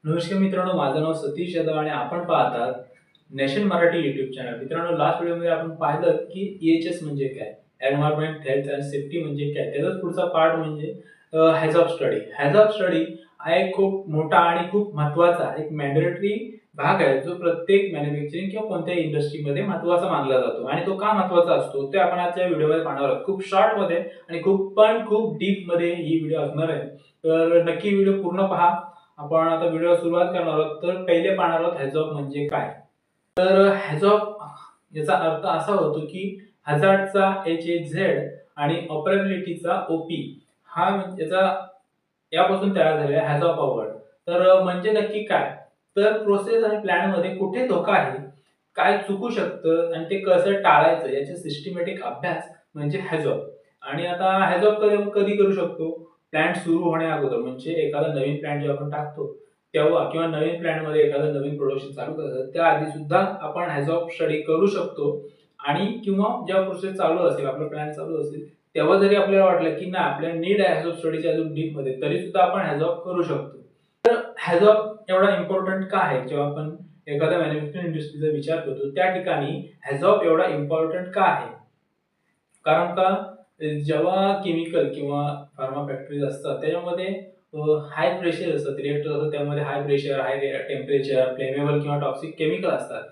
नमस्कार मित्रांनो, माझं नाव सतीश यादव आणि आपण पाहतात नेशन मराठी युट्यूब चॅनल. मित्रांनो, लास्ट व्हिडिओमध्ये आपण पाहिलं की EHS म्हणजे काय, एन्व्हायरमेंट हेल्थ अँड सेफ्टी म्हणजे काय. त्याचाच पुढचा पार्ट म्हणजे हॅझार्ड स्टडी. हॅझार्ड स्टडी हा एक खूप मोठा आणि खूप महत्त्वाचा एक मॅन्डेटरी भाग आहे, जो प्रत्येक मॅन्युफॅक्चरिंग किंवा कोणत्याही इंडस्ट्रीमध्ये महत्त्वाचा मानला जातो. आणि तो का महत्त्वाचा असतो ते आपण आजच्या व्हिडिओमध्ये पाहणार आहोत. खूप शॉर्टमध्ये आणि खूप डीपमध्ये ही व्हिडिओ असणार आहे. तर नक्की व्हिडिओ पूर्ण पहा. आपण आता व्हिडिओ सुरुवात करणार आहोत. तर पहिले पाहणार आहोत हॅझॉक म्हणजे काय. तर हॅझॉक याचा अर्थ असा होतो की हॅझार्डचा HAZ आणि ऑपरेबिलिटीचा OP हा याचा यापासून तयार झालेला हॅझॉक अवॉर्ड. तर म्हणजे नक्की काय, तर प्रोसेस आणि प्लॅन मध्ये कुठे धोका आहे, काय चुकू शकतं आणि ते कसं टाळायचं याचे सिस्टमॅटिक अभ्यास म्हणजे हॅझॉक. आणि आता हॅझॉक कधी करू शकतो, प्लॅन सुरू होण्या अगोदर. म्हणजे एखादा नवीन प्लॅन जेव्हा आपण टाकतो तेव्हा, किंवा नवीन प्लॅन मध्ये एखादं नवीन प्रोडक्शन चालू करतो त्याआधी सुद्धा आपण हॅझॉक स्टडी करू शकतो. आणि किंवा जेव्हा प्रोसेस चालू असेल, आपला प्लॅन चालू असेल, तेव्हा जरी आपल्याला वाटलं की नाही आपल्याला नीड आहे हॅझॉक स्टडीच्या अजून डीप मध्ये, तरी सुद्धा आपण हॅझॉक करू शकतो. तर हॅझॉक एवढा इम्पॉर्टंट का आहे, जेव्हा आपण एखाद्या मॅन्युफॅक्चरिंग इंडस्ट्रीचा विचार करतो त्या ठिकाणी हॅझॉक एवढा इम्पॉर्टंट का आहे. कारण का, जेव्हा केमिकल किंवा फार्मा फॅक्टरीज असतात त्याच्यामध्ये हाय प्रेशर असतात, रिएक्टर असतात, त्यामध्ये high pressure, high temperature, flammable किंवा टॉक्सिक केमिकल असतात,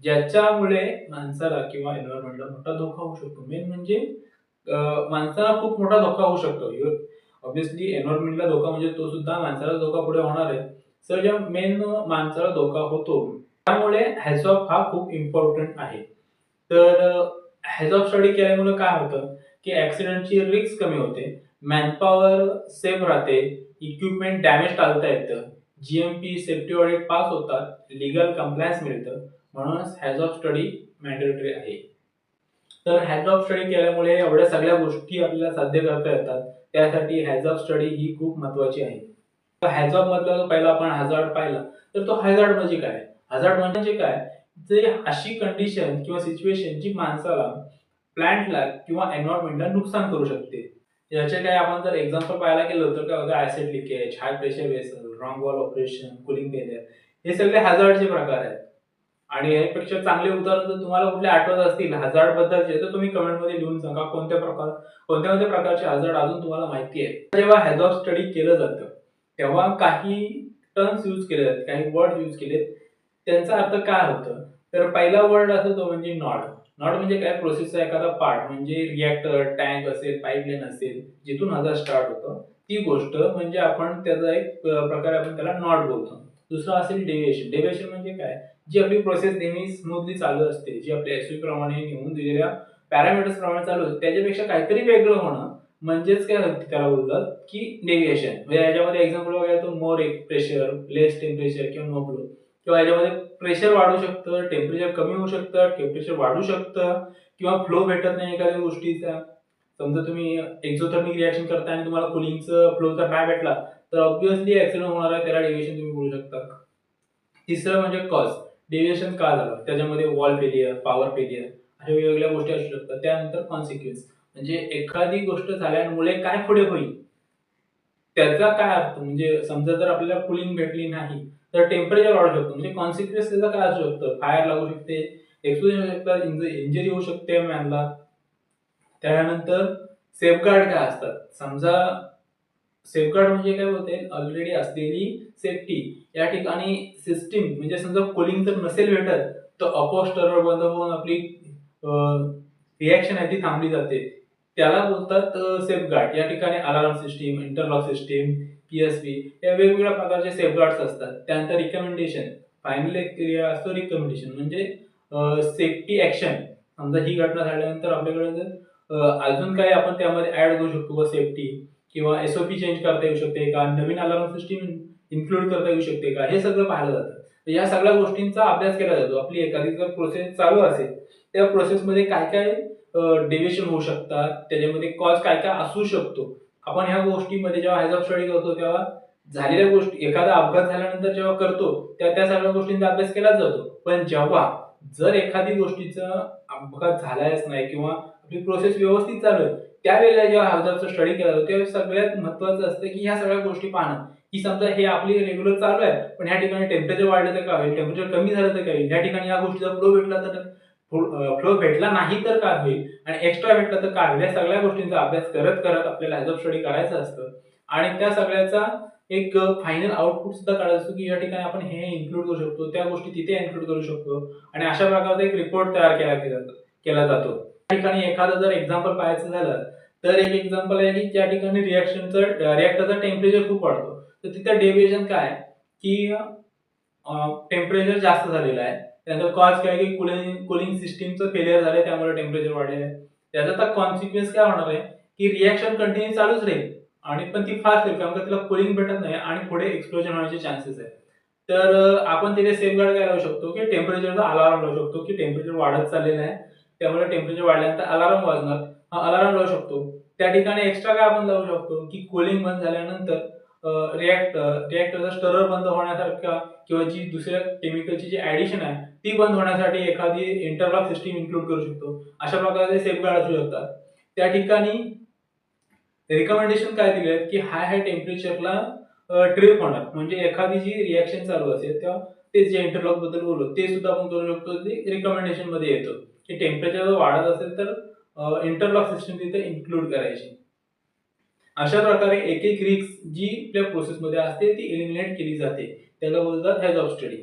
ज्याच्यामुळे माणसाला किंवा एन्व्हायरमेंटला मोठा धोका होऊ शकतो. मेन म्हणजे माणसाला खूप मोठा धोका होऊ शकतो. ऑब्व्हियसली एन्व्हायरमेंटला धोका म्हणजे तो सुद्धा माणसाला धोका पुढे होणार आहे. सर, जेव्हा मेन माणसाला धोका होतो त्यामुळे हॅझॉक हा खूप इम्पॉर्टंट आहे. तर हॅझॉक स्टडी केल्यामुळे काय होतं की ऍक्सिडेंटची रिस्क कमी होते, मॅनपॉवर सेफ राहते, इक्विपमेंट डॅमेज टाळता येतं, GMP सेफ्टी ऑडिट पास होतात, लीगल कंप्लायन्स मिळतं. म्हणूनच हॅझॉक स्टडी मॅन्डेटरी आहे. तर हॅझॉक स्टडी केल्यामुळे एवढ्या सगळ्या गोष्टी आपल्याला साध्य करता येतात. त्यासाठी हॅझॉक स्टडी ही खूप महत्वाची आहे. हॅझॉक मधला जो पहिला आपण हॅझार्ड पाहिला, तर तो हॅझार्ड म्हणजे काय. हॅझार्ड म्हणजे काय, जे अशी कंडिशन किंवा सिच्युएशन जी माणसाला, प्लांटला किंवा एन्व्हायरमेंटला नुकसान करू शकते. याचे काय आपण जर एक्झाम्पल पाहायला गेलो तर काय होतं, acid leakage, high pressure vessel, wrong wall operation, cooling failure, हे सगळे हॅझार्डचे प्रकार आहेत. आणि यापेक्षा चांगले उदाहरण जर तुम्हाला कुठले आठवत असतील हॅझार्ड बद्दलचे, तर तुम्ही कमेंट मध्ये लिहून सांगा कोणत्या कोणत्या प्रकारचे हॅझार्ड अजून तुम्हाला माहिती आहे. जेव्हा हॅझार्ड स्टडी केलं जातं तेव्हा काही टर्म्स यूज केले जातात, काही वर्ड यूज केले. त्यांचा अर्थ काय होतं, तर पहिला वर्ड असतो तो म्हणजे नॉड. नॉड म्हणजे काय, प्रोसेसचा एखादा पार्ट, म्हणजे रिएक्टर, टँक असेल, पाईपलाईन असेल, जिथून हॅझार्ड स्टार्ट होतं ती गोष्ट म्हणजे आपण त्याचा एक प्रकारे आपण त्याला नॉड बोलतो. दुसरा असेल डेव्हिएशन. डेव्हिएशन म्हणजे काय, जी आपली प्रोसेस नेहमी स्मूथली चालू असते, जी आपल्या एसओपी प्रमाणे नेमून दिलेल्या पॅरामीटर्स प्रमाणे चालू असते, त्याच्यापेक्षा काहीतरी वेगळं होणं म्हणजेच काय त्याला बोलतात की डेव्हिएशन. म्हणजे याच्यामध्ये एक्झाम्पल वगैरे तो मोर एक प्रेशर, लेस टेम्परेचर किंवा नो फ्लो. किंवा याच्यामध्ये प्रेशर वाढू शकतं, टेम्परेचर कमी होऊ शकतं, टेम्परेचर वाढू शकतं, किंवा फ्लो भेटत नाही एखाद्या गोष्टीचा. समजा तुम्ही एक्झोथर्मिक रिएक्शन करता आणि तुम्हाला कुलिंगचा फ्लो जर नाही भेटला, तर ऑब्व्हियसली ऍक्सिडेंट होणार आहे, त्याला डेव्हिएशन तुम्ही बोलू शकता. तिसरं म्हणजे कॉज. डेव्हिएशन का झालं, त्याच्यामध्ये वॉल फेलियर, पॉवर फेलियर, अशा वेगवेगळ्या गोष्टी असू शकतात. त्यानंतर कॉन्सिक्वेन्स, म्हणजे एखादी गोष्ट झाल्यामुळे काय पुढे होईल त्याचा काय अर्थ. म्हणजे समजा जर आपल्याला कुलिंग भेटली नाही तर टेम्परेचर वाढू शकतो, म्हणजे कॉन्सिक्वेन्स त्याचा काय असू शकतं, फायर लागू शकते, एक्सप्लोजन होऊ शकतात, इंजरी होऊ शकते मॅनला. त्यानंतर सेफगार्ड काय असतात, समजा सेफगार्ड म्हणजे काय होते, ऑलरेडी असलेली सेफ्टी या ठिकाणी सिस्टीम, म्हणजे समजा कुलिंग जर नसेल भेटत तर अपोस्टरवर बंद होऊन आपली रिॲक्शन आहे ती थांबली जाते, त्याला बोलतात सेफगार्ड. या ठिकाणी alarm system, interlock system, PSP या वेगवेगळ्या प्रकारचे सेफगार्ड्स असतात. त्यानंतर रिकमेंडेशन, फायनल क्रिया असतो रिकमेंडेशन, म्हणजे सेफ्टी ऍक्शन. समजा ही घटना झाल्यानंतर आपल्याकडे जर अजून काही आपण त्यामध्ये ऍड करू शकतो सेफ्टी, किंवा SOP चेंज करता येऊ शकते का, नवीन अलार्म सिस्टीम इन्क्लूड करता येऊ शकते का, हे सगळं पाहिलं जातं. या सगळ्या गोष्टींचा अभ्यास केला जातो. आपली एखादी जर प्रोसेस चालू असेल त्या प्रोसेसमध्ये काय काय डेव्हिएशन होऊ शकतात, त्याच्यामध्ये कॉज काय काय असू शकतो. आपण ह्या गोष्टीमध्ये जेव्हा हॅझार्ड स्टडी करतो तेव्हा झालेल्या गोष्टी, एखादा अपघात झाल्यानंतर जेव्हा करतो त्या त्या सगळ्या गोष्टींचा अभ्यास केला जातो. पण जेव्हा जर एखादी गोष्टीचा अपघात झालाच नाही किंवा आपली प्रोसेस व्यवस्थित चालू आहे, त्यावेळेला जेव्हा हॅझार्डचा स्टडी केला जातो तेव्हा सगळ्यात महत्वाचं असतं की ह्या सगळ्या गोष्टी पाहणं, की समजा हे आपली रेग्युलर चालू आहे, पण ह्या ठिकाणी टेम्परेचर वाढलं तर काय होईल, टेम्परेचर कमी झालं तर काय होईल, ह्या ठिकाणी या गोष्टीचा फ्लो भेटला तर फ्लो भेटला नाही तर काय होईल, आणि एक्स्ट्रा भेटला तर काय होईल, या सगळ्या गोष्टींचा अभ्यास करत करत आपल्याला हॅझॉप स्टडी करायचं असतं. आणि त्या सगळ्याचा एक फायनल आउटपुट सुद्धा काढायचं असतो की या ठिकाणी आपण हे इन्क्लूड करू शकतो, त्या गोष्टी तिथे इन्क्लूड करू शकतो, आणि अशा प्रकारचा एक रिपोर्ट तयार केला जातो. त्या ठिकाणी एखादं जर एक्झाम्पल पाहायचं झालं तर एक एक्झाम्पल आहे की त्या ठिकाणी रिॲक्टरचा टेम्परेचर खूप वाढतो, तर तिथं डेव्हिएशन काय आहे की टेम्परेचर जास्त झालेलं आहे, त्यानंतर कॉज काय की कूलिंग सिस्टीमचं फेलियर झालंय, त्यामुळे टेम्परेचर वाढलेलं आहे. त्याचा तर कॉन्सिक्वेन्स काय होणार आहे की रिॲक्शन कंटिन्यू चालूच राहील, आणि पण ती फास्ट होईल, कारण का तिला कूलिंग भेटत नाही आणि पुढे एक्सप्लोजन होण्याचे चान्सेस आहेत. तर आपण तिथे सेफगार्ड काय लावू शकतो की टेम्परेचरचा अलार्म लावू शकतो की टेम्परेचर वाढत चाललेलं आहे, त्यामुळे टेम्परेचर वाढल्यानंतर अलार्म वाजणार, हा अलार्म लावू शकतो. त्या ठिकाणी एक्स्ट्रा काय आपण लावू शकतो की कूलिंग बंद झाल्यानंतर रिॲक्टरचा स्टरर बंद होण्यासारखा किंवा जी दुसऱ्या केमिकलची जी ऍडिशन आहे ती बंद होण्यासाठी एखादी इंटरलॉक सिस्टीम इन्क्लूड करू शकतो. अशा प्रकारे सेफगार्ड असू शकतात. त्या ठिकाणी रिकमेंडेशन काय दिले आहेत की हाय टेम्परेचरला ट्रिप होणार, म्हणजे एखादी जी रिॲक्शन चालू असेल तेव्हा ते जे इंटरलॉक बद्दल बोललो ते सुद्धा आपण करू शकतो, ते रिकमेंडेशन मध्ये येतं की टेम्परेचर जर वाढत असेल तर इंटरलॉक सिस्टम तिथे इन्क्लूड करायची. अशा प्रकारे एक एक रिस्क जी आपल्या प्रोसेसमध्ये असते ती एलिमिनेट केली जाते, त्याला बोलतात हॅझॉप स्टडी.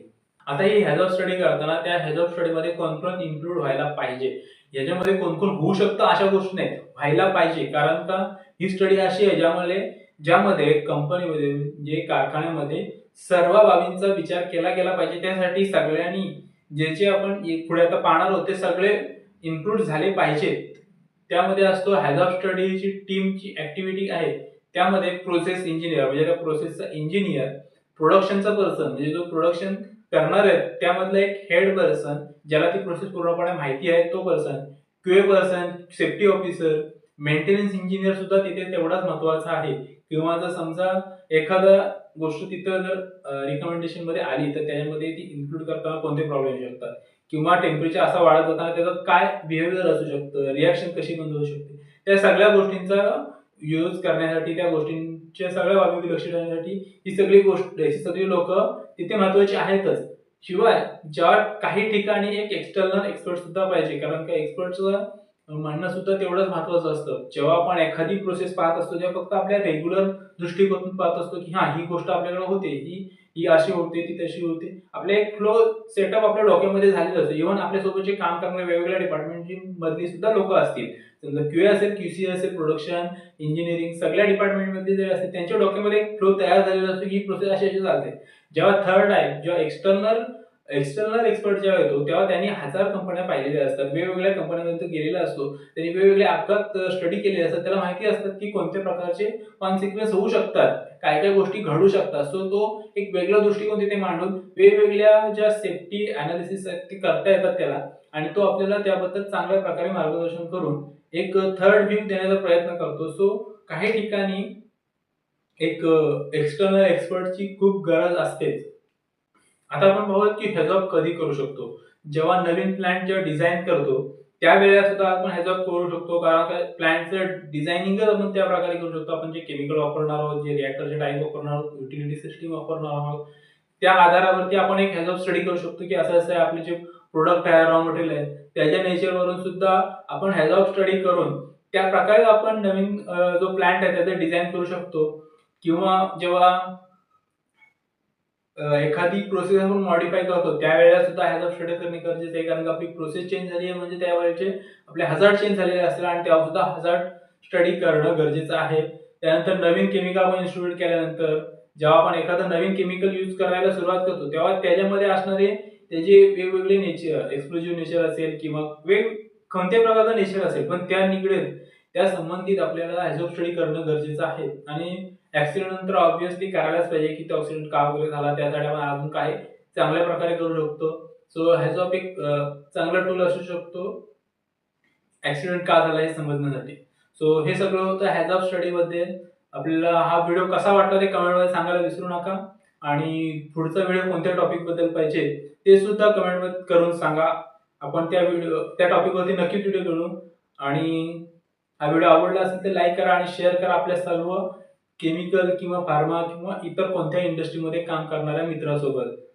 आता ही हॅझॉप स्टडी करताना त्या हॅझॉप स्टडीमध्ये कोण कोण इन्क्लूड व्हायला पाहिजे, याच्यामध्ये कोण कोण होऊ शकतं अशा गोष्टी नाही, व्हायला पाहिजे. कारण का ही स्टडी अशी आहे ज्यामध्ये कंपनीमध्ये जे कारखान्यामध्ये सर्व बाबींचा विचार केला गेला पाहिजे. त्यासाठी सगळ्यांनी जे आपण पुढे आता पाहणार आहोत ते सगळे इन्क्लूड झाले पाहिजेत. त्यामध्ये असतो हॅझॉप स्टडीची टीमची ऍक्टिव्हिटी आहे, त्यामध्ये प्रोसेस इंजिनियर म्हणजे त्या प्रोसेसचा इंजिनियर, प्रोडक्शनचा पर्सन म्हणजे जो प्रोडक्शन करणार आहे त्यामधला एक हेड पर्सन ज्याला ती प्रोसेस पूर्णपणे माहिती आहे तो person, QA person, safety officer, maintenance engineer सुद्धा तिथे तेवढाच महत्वाचा आहे. किंवा जर समजा एखादा गोष्ट तिथं जर रिकमेंडेशन मध्ये आली तर त्याच्यामध्ये ती इन्क्लूड करताना कोणते प्रॉब्लेम येऊ शकतात, किंवा टेम्परेचर असा वाढत जाताना त्याचं काय बिहेवियर असू शकतं, रिॲक्शन कशी बंद होऊ शकते, त्या सगळ्या गोष्टींचा यूज करण्यासाठी, त्या गोष्टींच्या सगळ्या बाबी लक्ष ठेवण्यासाठी ही सगळी लोक तिथे महत्वाची आहेतच. शिवाय ज्या काही ठिकाणी एक एक्सटर्नल एक्सपर्ट सुद्धा पाहिजे, कारण का एक्सपर्टचं म्हणणं सुद्धा तेवढंच महत्वाचं असतं. जेव्हा आपण एखादी प्रोसेस पाहत असतो तेव्हा फक्त आपल्या रेग्युलर दृष्टिकोनातून पाहत असतो की हा ही गोष्ट आपल्याकडे होते, ही ही अशी होते, ती तशी होते. आपले एक फ्लो सेटअप आपल्या डोक्यामध्ये झालेलं असतं. इव्हन आपल्यासोबत जे काम करणारे वेगवेगळ्या डिपार्टमेंटची मधली सुद्धा लोक असतील, समजा क्यूए असेल, क्यूसी असेल, प्रोडक्शन, इंजिनिअरिंग, सगळ्या डिपार्टमेंटमध्ये जे असतील त्यांच्या डोक्यामध्ये एक फ्लो तयार झालेला असतो की ही प्रोसेस अशी अशी चालते. जेव्हा थर्ड आहे, जेव्हा एक्सटर्नल एक्सपर्ट जेव्हा येतो तेव्हा त्यांनी 1000 कंपन्या पाहिलेल्या असतात, वेगवेगळ्या कंपन्यांमध्ये गेलेला असतो, त्यांनी वेगवेगळे अपघात स्टडी केलेले असतात, त्याला माहिती असतात की कोणत्या प्रकारचे कॉन्सिक्वेन्स होऊ शकतात, काय काय गोष्टी घडू शकतात. सो तो एक वेगळा दृष्टिकोन तिथे मांडून वेगवेगळ्या ज्या सेफ्टी अनालिसिस आहेत ते करता येतात त्याला, आणि तो आपल्याला त्याबद्दल चांगल्या प्रकारे मार्गदर्शन करून एक थर्ड व्ह्यू देण्याचा प्रयत्न करतो. सो काही ठिकाणी एक एक्सटर्नल एक्सपर्टची खूप गरज असतेच. आता आपण पाहूयात की हॅझॉप कधी करू शकतो. जेव्हा नवीन प्लांट जेव्हा डिझाईन करतो त्यावेळेला सुद्धा आपण हॅझॉप करू शकतो, कारण काय प्लांटचं डिझायनिंगच आपण त्या प्रकारे करू शकतो. आपण जे केमिकल वापरणार आहोत, जे रिॲक्टरचे टाईप वापरणार आहोत, युटिलिटी सिस्टीम वापरणार आहोत, त्या आधारावरती आपण एक हॅझॉप स्टडी करू शकतो की असं असं आपले जे प्रोडक्ट आहे, रॉ मटेरियल आहे, त्याच्या नेचरवरून सुद्धा आपण हॅझॉप स्टडी करून त्या प्रकारे आपण नवीन जो प्लांट आहे त्याचं डिझाईन करू शकतो. किंवा जेव्हा एखादी प्रोसेस आपण मॉडिफाय करतो त्यावेळेला सुद्धा हॅझॉप स्टडी करणे गरजेचं आहे, कारण आपली प्रोसेस चेंज झाली आहे म्हणजे त्यावेळेचे आपले हजार्ड चेंज झालेले असतील आणि तेव्हा सुद्धा हजार्ड स्टडी करणं गरजेचं आहे. त्यानंतर नवीन केमिकल आपण इन्स्टिट्यूट केल्यानंतर जेव्हा आपण एखादं नवीन केमिकल यूज करायला सुरुवात करतो तेव्हा त्याच्यामध्ये असणारे त्याचे वेगवेगळे नेचर, एक्सप्लोजिव्ह नेचर असेल किंवा कोणत्या प्रकारचं नेचर असेल, पण त्या निगडीत त्या संबंधित आपल्याला हॅझॉप स्टडी करणं गरजेचं आहे. आणि ऍक्सिडेंट नंतर ऑब्व्हियसली करायलाच पाहिजे की तो ऍक्सिडेंट का वगैरे झाला, त्यासाठी आपण अजून काय चांगल्या प्रकारे करू शकतो. सो हॅझॉप एक चांगला टूल असू शकतो ऍक्सिडेंट का झाला हे समजण्यासाठी. सो हे सगळं होतं हॅझॉप स्टडी मध्ये. आपल्याला हा व्हिडिओ कसा वाटला ते कमेंट मध्ये सांगायला विसरू नका, आणि पुढचा व्हिडिओ कोणत्या टॉपिक बद्दल पाहिजे ते सुद्धा कमेंट मध्ये करून सांगा. आपण त्या टॉपिक वरती नक्कीच व्हिडिओ करू. आणि हा व्हिडिओ आवडला असेल तर लाईक करा आणि शेअर करा आपल्या सर्व केमिकल किंवा फार्मा किंवा इतर कोणत्याही इंडस्ट्रीमध्ये काम करणाऱ्या मित्रासोबत.